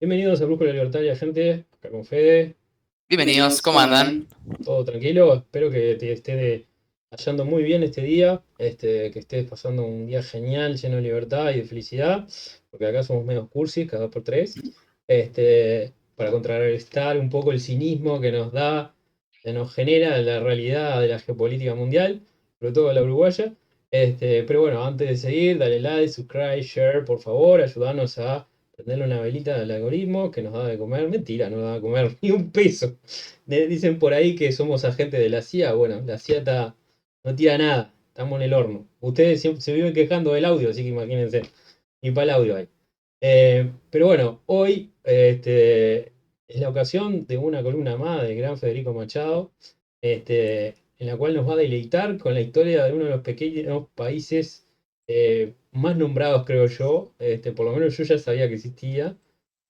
Bienvenidos a Brújula Libertaria, gente. Acá con Fede. Bienvenidos, ¿cómo andan? Todo tranquilo. Espero que te esté hallando muy bien este día. Que estés pasando un día genial, lleno de libertad y de felicidad. Porque acá somos medio cursis, cada 2x3. Para contrarrestar un poco el cinismo que nos genera la realidad de la geopolítica mundial, sobre todo la uruguaya. Pero bueno, antes de seguir, dale like, subscribe, share, por favor. Ayúdanos a prenderle una velita al algoritmo que nos da de comer. Mentira, no nos da de comer ni un peso. Dicen por ahí que somos agentes de la CIA. Bueno, la CIA no tira nada. Estamos en el horno. Ustedes siempre se viven quejando del audio, así que imagínense. Ni para el audio hay. Pero bueno, hoy es la ocasión de una columna más del gran Federico Machado, en la cual nos va a deleitar con la historia de uno de los pequeños países más nombrados, creo yo. Por lo menos yo ya sabía que existía.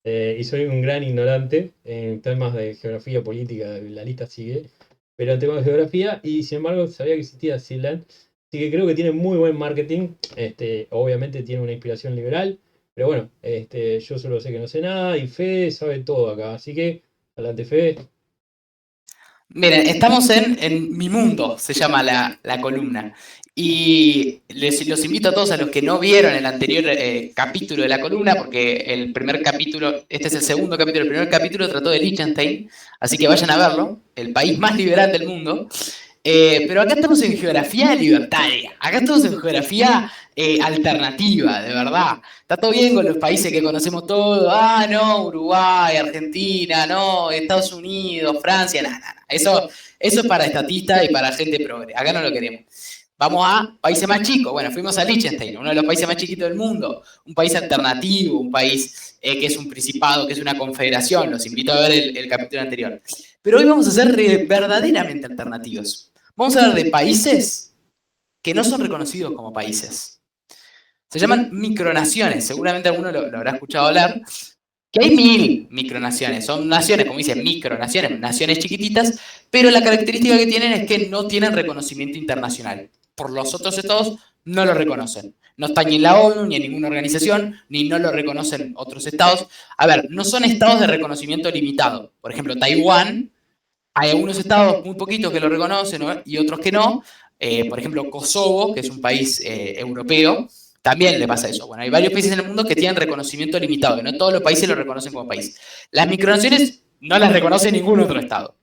Y soy un gran ignorante en temas de geografía política, la lista sigue, pero en temas de geografía, y sin embargo sabía que existía Sealand, así que creo que tiene muy buen marketing. Obviamente tiene una inspiración liberal, pero bueno, yo solo sé que no sé nada, y Fede sabe todo acá, así que adelante Fede. Miren, estamos en Mi Mundo, se llama la columna. Y los invito a todos a los que no vieron el anterior capítulo de la columna, porque el primer capítulo, este es el segundo capítulo, el primer capítulo trató de Liechtenstein, así que vayan a verlo, el país más liberal del mundo. Pero acá estamos en geografía libertaria, acá estamos en geografía alternativa, de verdad. Está todo bien con los países que conocemos todos. Ah, no, Uruguay, Argentina, no, Estados Unidos, Francia, nada, nada. Eso es para estatistas y para gente progre. Acá no lo queremos. Vamos a países más chicos. Bueno, fuimos a Liechtenstein, uno de los países más chiquitos del mundo. Un país alternativo, un país que es un principado, que es una confederación. Los invito a ver el capítulo anterior. Pero hoy vamos a ser verdaderamente alternativos. Vamos a hablar de países que no son reconocidos como países. Se llaman micronaciones, seguramente alguno lo habrá escuchado hablar, que hay 1000 micronaciones. Son naciones, como dicen, micronaciones, naciones chiquititas, pero la característica que tienen es que no tienen reconocimiento internacional. Por los otros estados no lo reconocen. No están ni en la ONU, ni en ninguna organización, ni no lo reconocen otros estados. A ver, no son estados de reconocimiento limitado. Por ejemplo, Taiwán, hay algunos estados muy poquitos que lo reconocen, ¿no? Y otros que no. Por ejemplo, Kosovo, que es un país europeo, también le pasa eso. Bueno, hay varios países en el mundo que tienen reconocimiento limitado, que no todos los países lo reconocen como país. Las micronaciones no las reconoce ningún otro estado.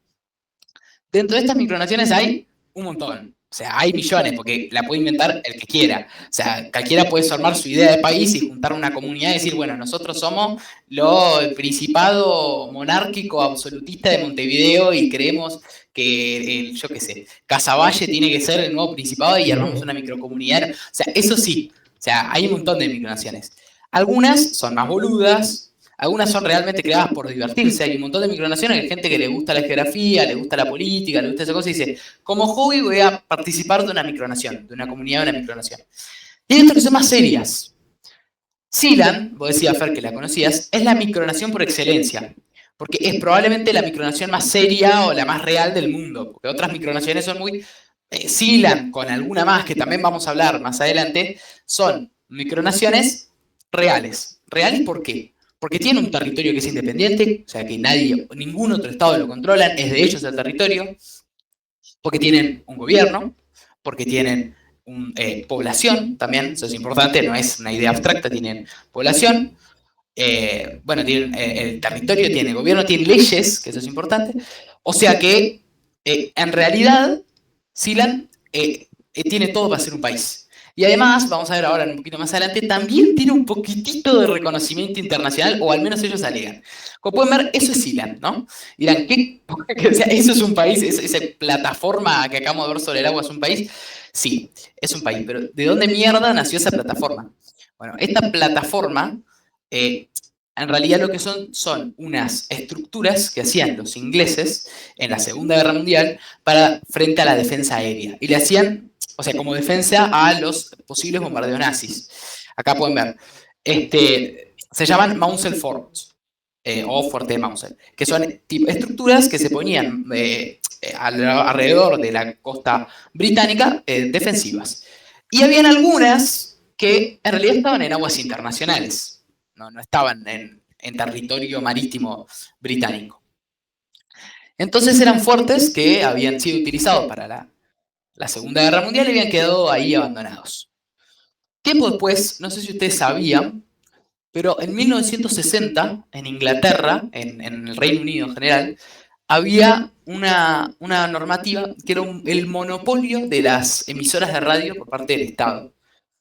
Dentro de estas micronaciones hay un montón. O sea, hay millones, porque la puede inventar el que quiera. O sea, cualquiera puede formar su idea de país y juntar una comunidad y decir, bueno, nosotros somos el Principado Monárquico Absolutista de Montevideo y creemos que, yo qué sé, Casaballe tiene que ser el nuevo Principado y armamos una microcomunidad. O sea, eso sí. O sea, hay un montón de micronaciones. Algunas son más boludas, algunas son realmente creadas por divertirse. Hay un montón de micronaciones, hay gente que le gusta la geografía, le gusta la política, le gusta esa cosa y dice, como hobby voy a participar de una micronación, de una comunidad de una micronación. Y hay otras que son más serias. Sealand, vos decías, Fer, que la conocías, es la micronación por excelencia, porque es probablemente la micronación más seria o la más real del mundo, porque otras micronaciones son muy... Sealand, con alguna más que también vamos a hablar más adelante, son micronaciones reales. ¿Reales por qué? Porque tienen un territorio que es independiente, o sea que nadie, ningún otro estado lo controla, es de ellos el territorio, porque tienen un gobierno, porque tienen población también, eso es importante, no es una idea abstracta, tienen población, bueno, tienen el territorio, tiene el gobierno, tiene leyes, que eso es importante, o sea que en realidad Silan tiene todo para ser un país. Y además, vamos a ver ahora un poquito más adelante, también tiene un poquitito de reconocimiento internacional, o al menos ellos alegan. Como pueden ver, eso es Sealand, ¿no? Dirán, ¿qué? O sea, ¿eso es un país? ¿Esa plataforma que acabamos de ver sobre el agua es un país? Sí, es un país, pero ¿de dónde mierda nació esa plataforma? Bueno, esta plataforma, en realidad lo que son unas estructuras que hacían los ingleses en la Segunda Guerra Mundial frente a la defensa aérea. Y le hacían, o sea, como defensa a los posibles bombardeos nazis. Acá pueden ver. Se llaman Maunsell Forts, o Fuerte de Maunsell, que son estructuras que se ponían alrededor de la costa británica defensivas. Y habían algunas que en realidad estaban en aguas internacionales. No estaban en territorio marítimo británico. Entonces eran fuertes que habían sido utilizados para la Segunda Guerra Mundial y habían quedado ahí abandonados. Tiempo después, no sé si ustedes sabían, pero en 1960, en Inglaterra, en el Reino Unido en general, había una normativa que era el monopolio de las emisoras de radio por parte del Estado.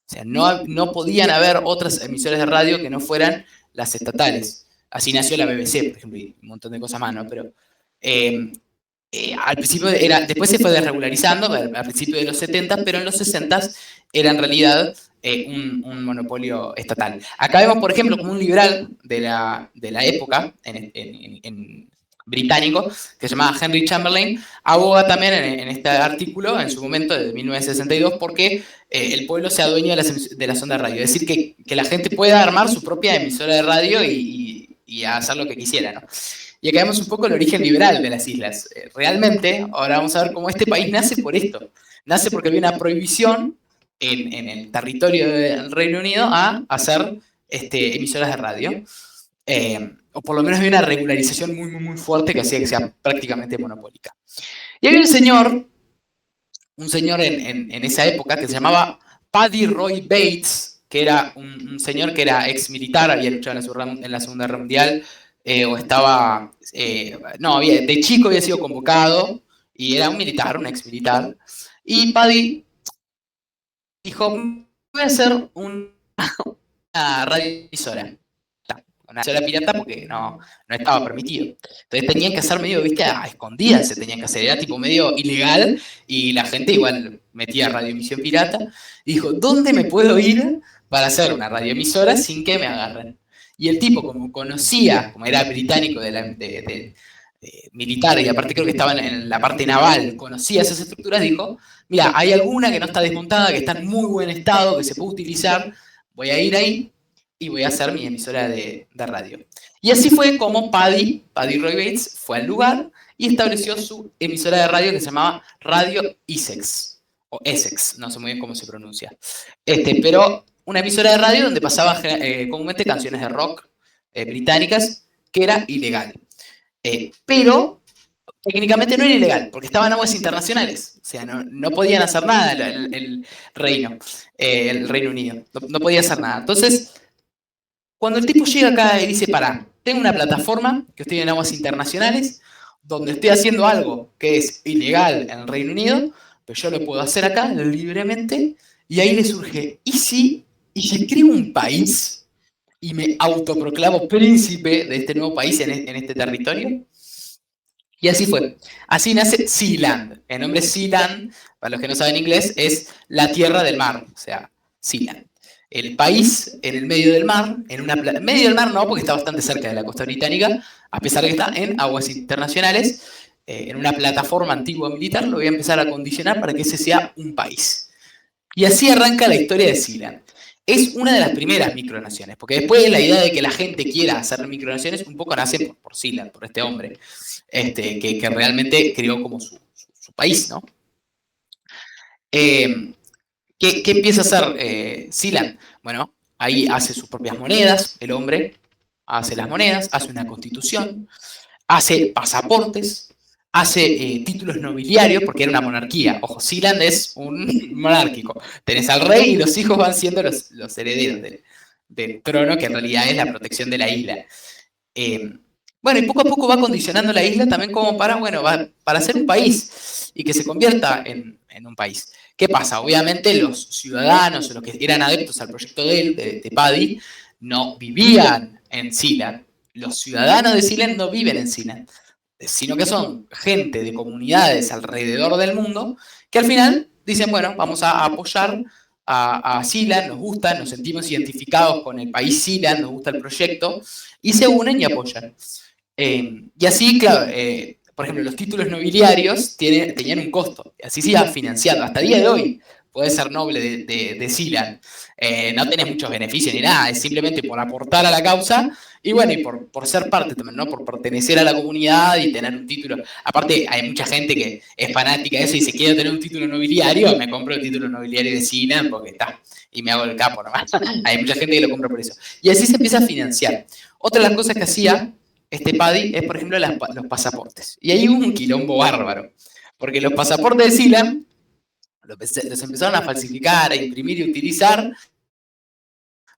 O sea, no podían haber otras emisoras de radio que no fueran las estatales. Así nació la BBC, por ejemplo, y un montón de cosas más, ¿no? Pero al principio después se fue desregularizando, al principio de los 70, pero en los 60 era en realidad un monopolio estatal. Acá vemos, por ejemplo, como un liberal de la época en británico, que se llamaba Henry Chamberlain, aboga también en este artículo, en su momento, de 1962, porque el pueblo se adueña de las ondas de radio. Es decir, que la gente pueda armar su propia emisora de radio y hacer lo que quisiera, ¿no? Y acá vemos un poco el origen liberal de las islas. Realmente, ahora vamos a ver cómo este país nace por esto. Nace porque había una prohibición en el territorio del Reino Unido a hacer emisoras de radio. O por lo menos había una regularización muy, muy, muy fuerte que hacía que sea prácticamente monopólica. Y había un señor en esa época que se llamaba Paddy Roy Bates, que era un señor que era ex militar, había luchado en la Segunda Guerra Mundial, o estaba, de chico había sido convocado, y era un militar, un ex militar, y Paddy dijo, voy a hacer una radioemisora. Una emisora pirata porque no estaba permitido. Entonces tenían que hacer medio, viste, a escondidas se tenían que hacer, era tipo medio ilegal y la gente igual metía radioemisión pirata. Y dijo, ¿dónde me puedo ir para hacer una radioemisora sin que me agarren? Y el tipo, como conocía, como era británico militar y aparte creo que estaba en la parte naval, conocía esas estructuras, dijo, mira, hay alguna que no está desmontada, que está en muy buen estado, que se puede utilizar, voy a ir ahí y voy a hacer mi emisora de radio. Y así fue como Paddy Roy Bates fue al lugar y estableció su emisora de radio que se llamaba Radio Essex, o Essex, no sé muy bien cómo se pronuncia. Pero una emisora de radio donde pasaban comúnmente canciones de rock británicas, que era ilegal. Pero técnicamente no era ilegal, porque estaban aguas internacionales. O sea, no podían hacer nada el Reino Unido. No podía hacer nada. Entonces, cuando el tipo llega acá y dice, pará, tengo una plataforma que estoy en aguas internacionales, donde estoy haciendo algo que es ilegal en el Reino Unido, pero yo lo puedo hacer acá libremente, y ahí le surge, ¿y si creo un país y me autoproclamo príncipe de este nuevo país en este territorio? Y así fue. Así nace Sealand. El nombre Sealand, para los que no saben inglés, es la tierra del mar, o sea, Sealand. El país en el medio del mar, medio del mar no, porque está bastante cerca de la costa británica, a pesar de que está en aguas internacionales, en una plataforma antigua militar, lo voy a empezar a condicionar para que ese sea un país. Y así arranca la historia de Sealand. Es una de las primeras micronaciones, porque después la idea de que la gente quiera hacer micronaciones un poco nace por Sealand, por este hombre, que realmente creó como su país, ¿no? ¿Qué empieza a hacer Sealand? Bueno, ahí hace sus propias monedas, el hombre hace las monedas, hace una constitución, hace pasaportes, hace títulos nobiliarios, porque era una monarquía. Ojo, Sealand es un monárquico. Tenés al rey y los hijos van siendo los herederos del trono, que en realidad es la protección de la isla. Bueno, y poco a poco va condicionando la isla también como para ser un país y que se convierta en un país. ¿Qué pasa? Obviamente los ciudadanos, los que eran adeptos al proyecto de Paddy, no vivían en Sealand. Los ciudadanos de Sealand no viven en Sealand, sino que son gente de comunidades alrededor del mundo que al final dicen, bueno, vamos a apoyar a Sealand, nos gusta, nos sentimos identificados con el país Sealand, nos gusta el proyecto, y se unen y apoyan. Y así, claro, por ejemplo, los títulos nobiliarios tenían un costo, así se iba financiando. Hasta el día de hoy podés ser noble de Sealand. No tenés muchos beneficios ni nada, es simplemente por aportar a la causa y bueno, y por ser parte también, ¿no? Por pertenecer a la comunidad y tener un título. Aparte, hay mucha gente que es fanática de eso y dice, quiero tener un título nobiliario, me compro el título nobiliario de Sealand porque está, y me hago el capo nomás. Hay mucha gente que lo compra por eso. Y así se empieza a financiar. Otra de las cosas que hacía este Paddy es, por ejemplo, los pasaportes. Y ahí hubo un quilombo bárbaro, porque los pasaportes de Sealand los empezaron a falsificar, a imprimir y utilizar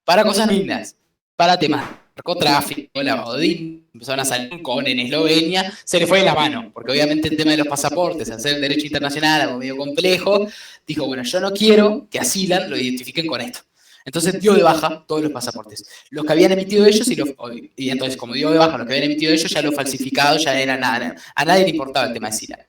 para cosas lindas, para temas de narcotráfico, lavado de dinero. Empezaron a salir con en Eslovenia, se le fue de la mano, porque obviamente el tema de los pasaportes, hacer el derecho internacional, algo medio complejo, dijo, bueno, yo no quiero que a Sealand lo identifiquen con esto. Entonces dio de baja todos los pasaportes. Los que habían emitido ellos, y entonces como dio de baja los que habían emitido ellos, ya los falsificados ya era nada. A nadie le importaba el tema de Sealand.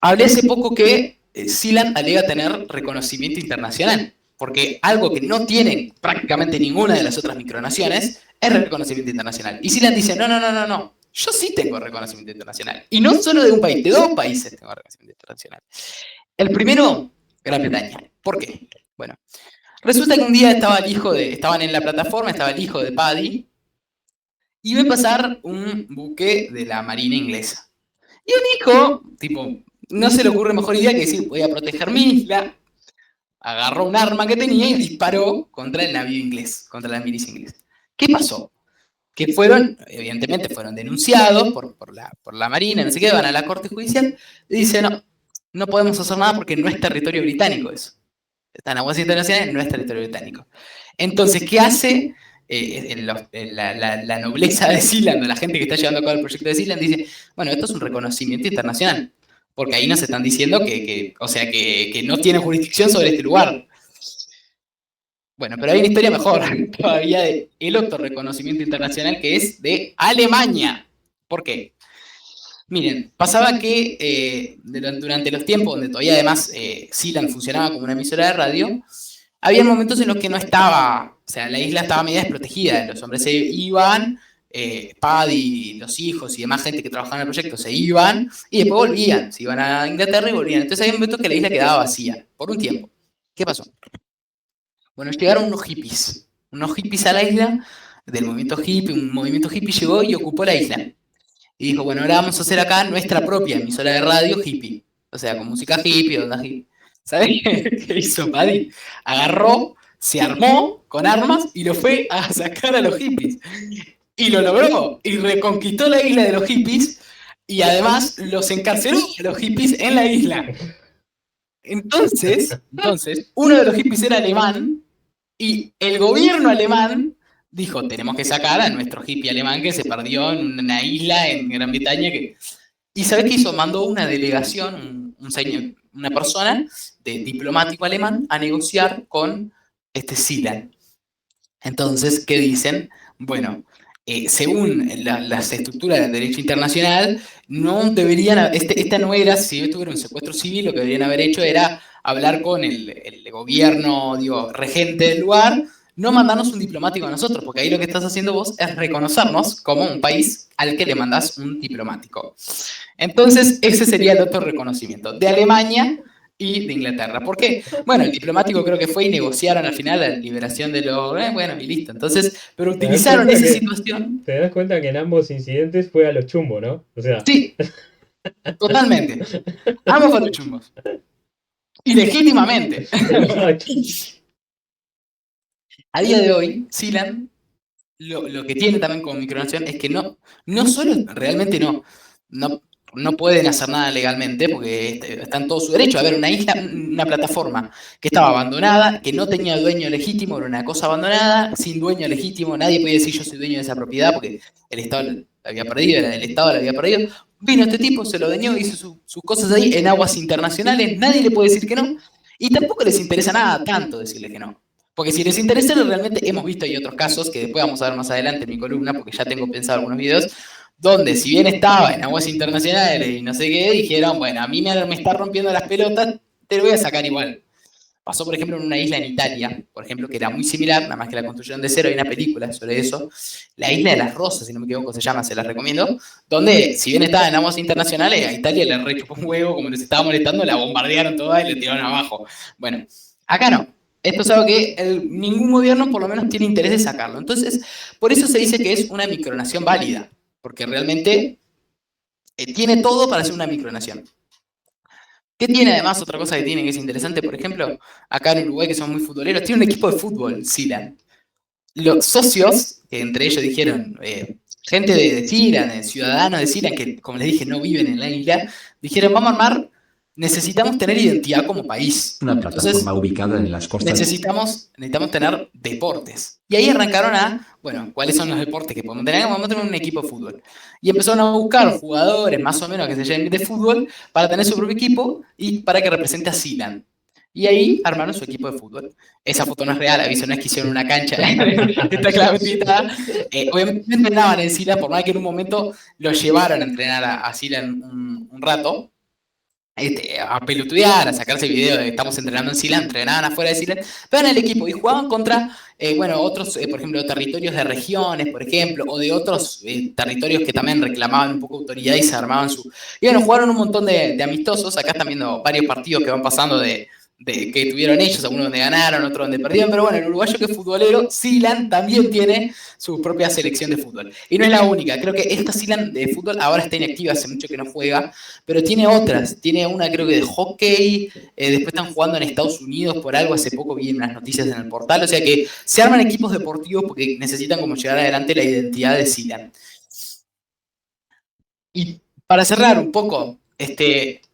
Hablé hace poco que Sealand alega tener reconocimiento internacional, porque algo que no tienen prácticamente ninguna de las otras micronaciones es reconocimiento internacional. Y Sealand dice, no, yo sí tengo reconocimiento internacional. Y no solo de un país, de dos países tengo reconocimiento internacional. El primero, Gran Bretaña. ¿Por qué? Bueno, resulta que un día estaban en la plataforma, estaba el hijo de Paddy, y ve pasar un buque de la Marina inglesa. Y un hijo, tipo, no se le ocurre mejor idea que decir, voy a proteger mi isla. Agarró un arma que tenía y disparó contra el navío inglés, contra la milicia inglesa. ¿Qué pasó? Que evidentemente fueron denunciados por la Marina, no sé qué, van a la Corte Judicial y dicen, no podemos hacer nada porque no es territorio británico eso. Está en aguas internacionales, no es territorio británico. Entonces, ¿qué hace la nobleza de Sealand, la gente que está llevando a cabo el proyecto de Sealand? Dice, bueno, esto es un reconocimiento internacional, porque ahí nos están diciendo que no tiene jurisdicción sobre este lugar. Bueno, pero hay una historia mejor todavía de el otro reconocimiento internacional que es de Alemania. ¿Por qué? Miren, pasaba que durante los tiempos donde todavía además Sealand funcionaba como una emisora de radio, había momentos en los que no estaba, o sea, la isla estaba media desprotegida, los hombres se iban, Paddy, los hijos y demás gente que trabajaba en el proyecto se iban y después volvían, se iban a Inglaterra y volvían. Entonces había momentos que la isla quedaba vacía, por un tiempo. ¿Qué pasó? Bueno, llegaron unos hippies a la isla, del movimiento hippie, un movimiento hippie llegó y ocupó la isla. Y dijo, bueno, ahora vamos a hacer acá nuestra propia emisora de radio hippie. O sea, con música hippie, onda hippie. ¿Sabes qué hizo Paddy? Agarró, se armó con armas y lo fue a sacar a los hippies. Y lo logró. Y reconquistó la isla de los hippies y además los encarceló a los hippies en la isla. Entonces, uno de los hippies era alemán y el gobierno alemán dijo, tenemos que sacar a nuestro hippie alemán que se perdió en una isla en Gran Bretaña. ¿Y sabés qué hizo? Mandó una delegación, una persona de diplomático alemán a negociar con Sealand. Entonces, ¿qué dicen? Bueno, según las estructuras del derecho internacional, no deberían, esta no era, si esto era un secuestro civil, lo que deberían haber hecho era hablar con el gobierno, digo, regente del lugar, no mandarnos un diplomático a nosotros, porque ahí lo que estás haciendo vos es reconocernos como un país al que le mandás un diplomático. Entonces, ese sería el otro reconocimiento, de Alemania y de Inglaterra. ¿Por qué? Bueno, el diplomático creo que fue y negociaron al final la liberación de los... bueno, y listo. Entonces, pero utilizaron esa situación... Te das cuenta que en ambos incidentes fue a los chumbos, ¿no? O sea... Sí, totalmente. Ambos fueron chumbos. Y legítimamente. A día de hoy, Sealand, lo que tiene también como micronación es que no solo, realmente no pueden hacer nada legalmente porque está en todo su derecho. A ver, una isla, una plataforma que estaba abandonada, que no tenía dueño legítimo, era una cosa abandonada, sin dueño legítimo, nadie podía decir yo soy dueño de esa propiedad porque el Estado la había perdido, era del Estado, la había perdido. Vino este tipo, se lo dueñó, hizo sus cosas ahí en aguas internacionales, nadie le puede decir que no, y tampoco les interesa nada tanto decirle que no. Porque si les interesa, realmente hemos visto y otros casos que después vamos a ver más adelante en mi columna, porque ya tengo pensado algunos videos, donde si bien estaba en aguas internacionales y no sé qué, dijeron, bueno, a mí me está rompiendo las pelotas, te lo voy a sacar igual. Pasó, por ejemplo, en una isla en Italia, por ejemplo, que era muy similar, nada más que la construyeron de cero, hay una película sobre eso, la isla de las Rosas, si no me equivoco se llama, se las recomiendo, donde, si bien estaba en aguas internacionales, a Italia le rechupó un huevo, como les estaba molestando, la bombardearon toda y le tiraron abajo. Bueno, acá no. Esto es algo que ningún gobierno por lo menos tiene interés de sacarlo. Entonces, por eso se dice que es una micronación válida, porque realmente tiene todo para ser una micronación. ¿Qué tiene además? Otra cosa que tiene que es interesante, por ejemplo, acá en Uruguay que son muy futboleros, tiene un equipo de fútbol, Sealand. los socios, que entre ellos dijeron, gente de Silan, ciudadanos de Silan, que como les dije no viven en la isla, dijeron, vamos a armar, necesitamos tener identidad como país. Una plataforma Entonces, ubicada en las costas. necesitamos tener deportes. Y ahí arrancaron bueno, ¿cuáles son los deportes que podemos tener? Vamos a tener un equipo de fútbol. Y empezaron a buscar jugadores más o menos que se lleven de fútbol para tener su propio equipo y para que represente a Sealand. Y ahí armaron su equipo de fútbol. Esa foto no es real, aviso, no es que hicieron una cancha. Está claramente. Obviamente entrenaban en Sealand, por más que en un momento lo llevaron a entrenar a Sealand un rato. A pelotudear, a sacarse video de estamos entrenando en Sealand, entrenaban afuera de Sealand, pero en el equipo y jugaban contra, otros, por ejemplo, territorios de regiones, por ejemplo, o de otros territorios que también reclamaban un poco autoridad y se armaban su... Y bueno, jugaron un montón de amistosos, acá están viendo varios partidos que van pasando de que tuvieron ellos, algunos donde ganaron, otros donde perdieron, pero bueno, el uruguayo que es futbolero, Sealand también tiene su propia selección de fútbol. Y no es la única, creo que esta Sealand de fútbol ahora está inactiva, hace mucho que no juega, pero tiene otras, tiene una creo que de hockey, después están jugando en Estados Unidos por algo, hace poco vi unas noticias en el portal, o sea que se arman equipos deportivos porque necesitan como llevar adelante la identidad de Sealand. Y para cerrar un poco,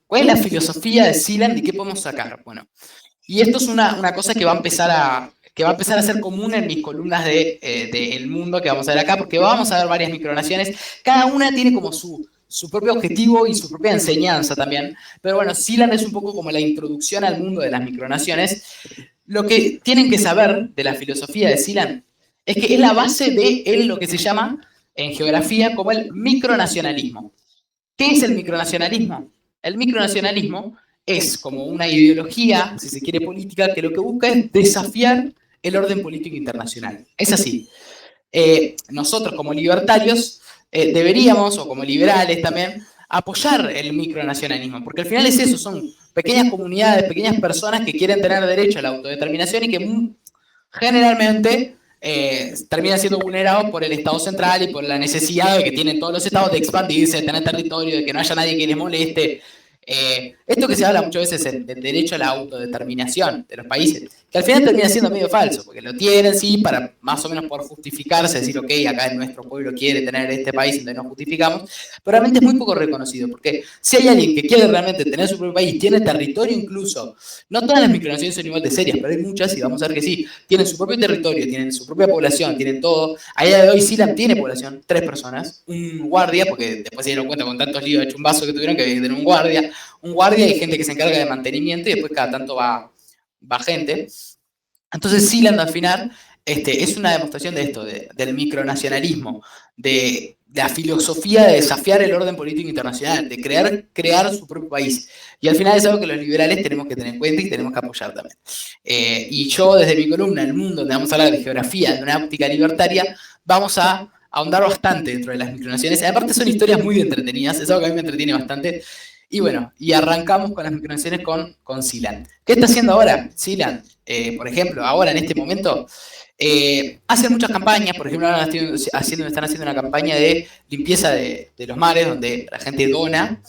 ¿cuál es la filosofía de Sealand y qué podemos sacar? Bueno, y esto es una cosa que va a empezar a ser común en mis columnas de El Mundo que vamos a ver acá, porque vamos a ver varias micronaciones. Cada una tiene como su propio objetivo y su propia enseñanza también. Pero bueno, Sealand es un poco como la introducción al mundo de las micronaciones. Lo que tienen que saber de la filosofía de Sealand es que es la base de lo que se llama en geografía como el micronacionalismo. ¿Qué es el micronacionalismo? El micronacionalismo es como una ideología, si se quiere, política, que lo que busca es desafiar el orden político internacional. Es así. Nosotros como libertarios deberíamos, o como liberales también, apoyar el micronacionalismo, porque al final es eso, son pequeñas comunidades, pequeñas personas que quieren tener derecho a la autodeterminación y que generalmente terminan siendo vulnerados por el Estado central y por la necesidad de que tienen todos los estados de expandirse, de tener territorio, de que no haya nadie que les moleste. Esto que se habla muchas veces del derecho a la autodeterminación de los países, que al final termina siendo medio falso, porque lo tienen, sí, para más o menos poder justificarse, decir, ok, acá nuestro pueblo quiere tener este país, entonces nos justificamos, pero realmente es muy poco reconocido, porque si hay alguien que quiere realmente tener su propio país, tiene territorio incluso, no todas las micronaciones son igual de serias, pero hay muchas y vamos a ver que sí, tienen su propio territorio, tienen su propia población, tienen todo. A día de hoy Sealand tiene población, 3 personas, un guardia, porque después se dieron cuenta con tantos líos de chumbazo que tuvieron que tener un guardia y gente que se encarga de mantenimiento y después cada tanto va gente. Entonces Sealand al final es una demostración de esto, del micronacionalismo, de la filosofía de desafiar el orden político internacional, de crear su propio país. Y al final es algo que los liberales tenemos que tener en cuenta y tenemos que apoyar también. Y yo desde mi columna, El Mundo, donde vamos a hablar de geografía, de una óptica libertaria, vamos a ahondar bastante dentro de las micronaciones. Aparte son historias muy entretenidas, es algo que a mí me entretiene bastante. Y bueno, y arrancamos con las micronaciones con Sealand. ¿Qué está haciendo ahora Sealand? Por ejemplo, ahora en este momento, hacen muchas campañas, por ejemplo, ahora están haciendo una campaña de limpieza de los mares, donde la gente dona,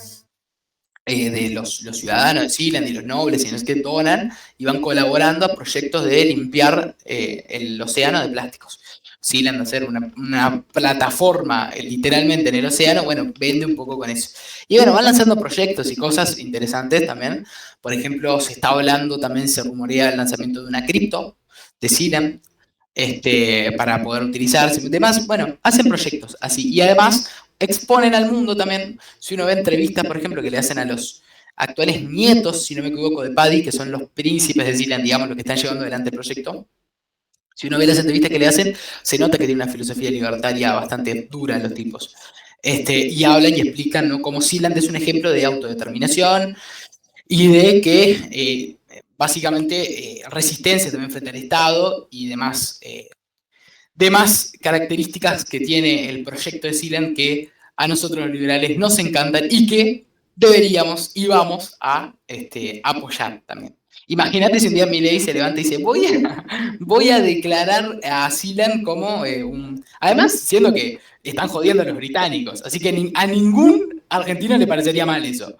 de los ciudadanos de Sealand y los nobles y los que donan, y van colaborando a proyectos de limpiar el océano de plásticos. Sealand hacer una plataforma literalmente en el océano, bueno, vende un poco con eso. Y bueno, van lanzando proyectos y cosas interesantes también. Por ejemplo, se está hablando, también se rumorea el lanzamiento de una cripto de Sealand para poder utilizarse y demás. Bueno, hacen proyectos así. Y además exponen al mundo también, si uno ve entrevistas, por ejemplo, que le hacen a los actuales nietos, si no me equivoco, de Paddy, que son los príncipes de Sealand, digamos, los que están llevando adelante el proyecto. Si uno ve las entrevistas que le hacen, se nota que tiene una filosofía libertaria bastante dura en los tipos. Y hablan y explican, ¿no?, cómo Sealand es un ejemplo de autodeterminación y de que básicamente resistencia también frente al Estado y demás características que tiene el proyecto de Sealand que a nosotros los liberales nos encantan y que deberíamos y vamos a apoyar también. Imagínate si un día Milei se levanta y dice, voy a declarar a Sealand como un... Además, siendo que están jodiendo a los británicos, así que a ningún argentino le parecería mal eso.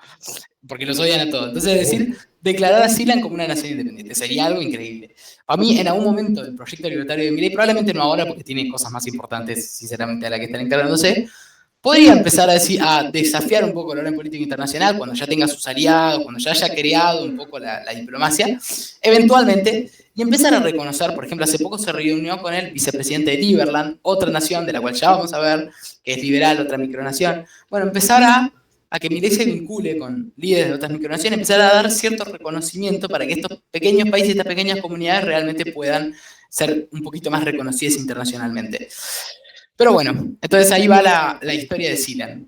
porque los odian a todos. Entonces, es decir, declarar a Sealand como una nación independiente sería algo increíble. A mí, en algún momento, el proyecto libertario de Milei, probablemente no ahora, porque tiene cosas más importantes, sinceramente, a las que están encargándose, podría empezar a desafiar un poco el orden político internacional cuando ya tenga sus aliados, cuando ya haya creado un poco la diplomacia, eventualmente, y empezar a reconocer, por ejemplo, hace poco se reunió con el vicepresidente de Liberland, otra nación de la cual ya vamos a ver, que es liberal, otra micronación. Bueno, empezar a que Milei se vincule con líderes de otras micronaciones, empezar a dar cierto reconocimiento para que estos pequeños países, estas pequeñas comunidades realmente puedan ser un poquito más reconocidas internacionalmente. Pero bueno, entonces ahí va la historia de Sealand.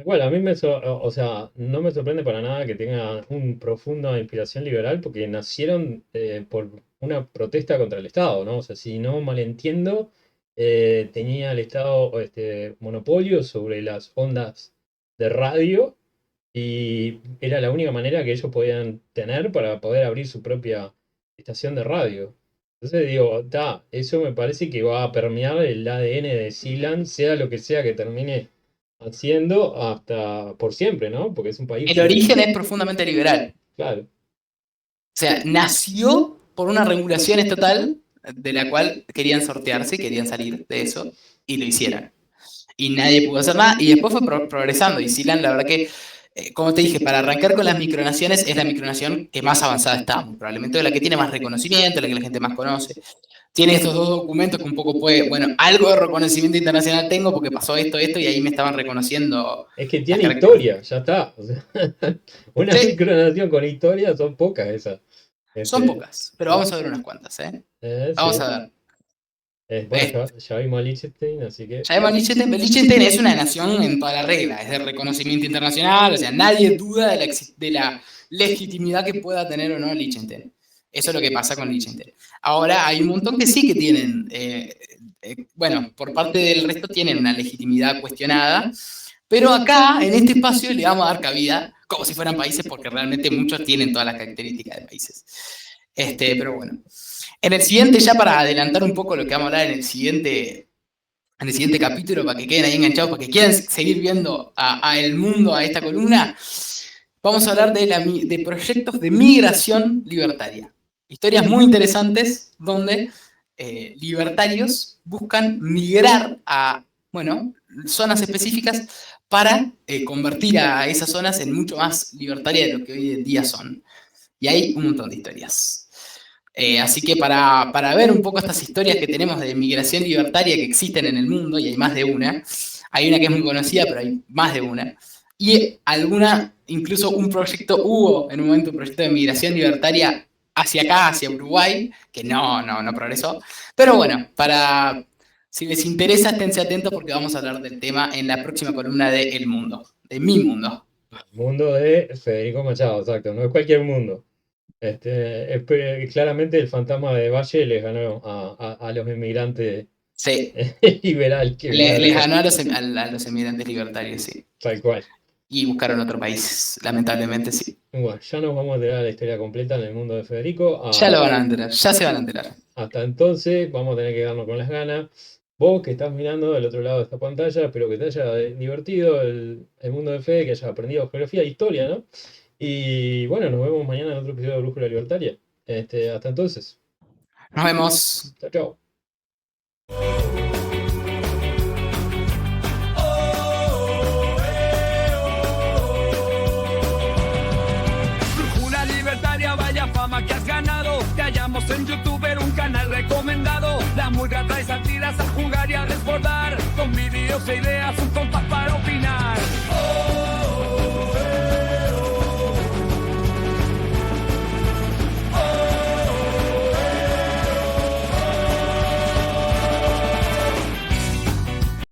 Bueno, a mí o sea, no me sorprende para nada que tenga una profunda inspiración liberal porque nacieron por una protesta contra el Estado, ¿no? O sea, si no mal entiendo, tenía el Estado monopolio sobre las ondas de radio y era la única manera que ellos podían tener para poder abrir su propia estación de radio. Entonces digo, eso me parece que va a permear el ADN de Sealand, sea lo que sea que termine haciendo hasta por siempre, ¿no? Porque es un país... El origen es profundamente liberal. Claro. O sea, nació por una regulación estatal de la cual querían sortearse, querían salir de eso, y lo hicieron. Y nadie pudo hacer nada, y después fue progresando. Y Sealand, la verdad que, como te dije, para arrancar con las micronaciones, es la micronación que más avanzada está, probablemente la que tiene más reconocimiento, la que la gente más conoce. Tiene estos dos documentos que un poco puede, bueno, algo de reconocimiento internacional tengo porque pasó esto, y ahí me estaban reconociendo. Es que tiene historia, ya está. O sea, una micronación con historia son pocas esas. Son pocas, pero vamos a ver unas cuantas, vamos a ver. Bueno, ya vimos a Liechtenstein, así que... Ya vimos a Liechtenstein. Liechtenstein es una nación en toda la regla, es de reconocimiento internacional, o sea, nadie duda de la legitimidad que pueda tener o no Liechtenstein. Eso es lo que pasa con Liechtenstein. Ahora, hay un montón que sí que tienen, bueno, por parte del resto tienen una legitimidad cuestionada, pero acá, en este espacio, le vamos a dar cabida como si fueran países, porque realmente muchos tienen todas las características de países. Pero bueno. En el siguiente, ya para adelantar un poco lo que vamos a hablar en el siguiente capítulo, para que queden ahí enganchados, para que quieran seguir viendo a El Mundo, a esta columna, vamos a hablar de proyectos de migración libertaria. Historias muy interesantes donde libertarios buscan migrar a, bueno, zonas específicas para convertir a esas zonas en mucho más libertarias de lo que hoy en día son. Y hay un montón de historias. Así que para ver un poco estas historias que tenemos de migración libertaria que existen en el mundo, y hay más de una, hay una que es muy conocida, pero hay más de una, y alguna, incluso hubo en un momento un proyecto de migración libertaria hacia acá, hacia Uruguay, que no progresó, pero bueno, si les interesa, esténse atentos porque vamos a hablar del tema en la próxima columna de El Mundo, de Mi Mundo. Mundo de Federico Machado, exacto, no es cualquier mundo. Claramente el fantasma de Valle les ganó a los inmigrantes liberales. Les ganó a los inmigrantes libertarios, sí. Tal cual. Y buscaron otro país, lamentablemente, sí. Bueno, ya nos vamos a enterar la historia completa en El Mundo de Federico. Ya lo van a enterar, ya se van a enterar. Hasta entonces vamos a tener que darnos con las ganas. Vos que estás mirando del otro lado de esta pantalla, espero que te haya divertido el Mundo de Fede, que hayas aprendido geografía e historia, ¿no? Y bueno, nos vemos mañana en otro episodio de Brújula Libertaria. Hasta entonces. Nos vemos. Chao, chao. Brújula Libertaria, vaya fama que has ganado. Te hallamos en YouTube, un canal recomendado. La murga trae satiras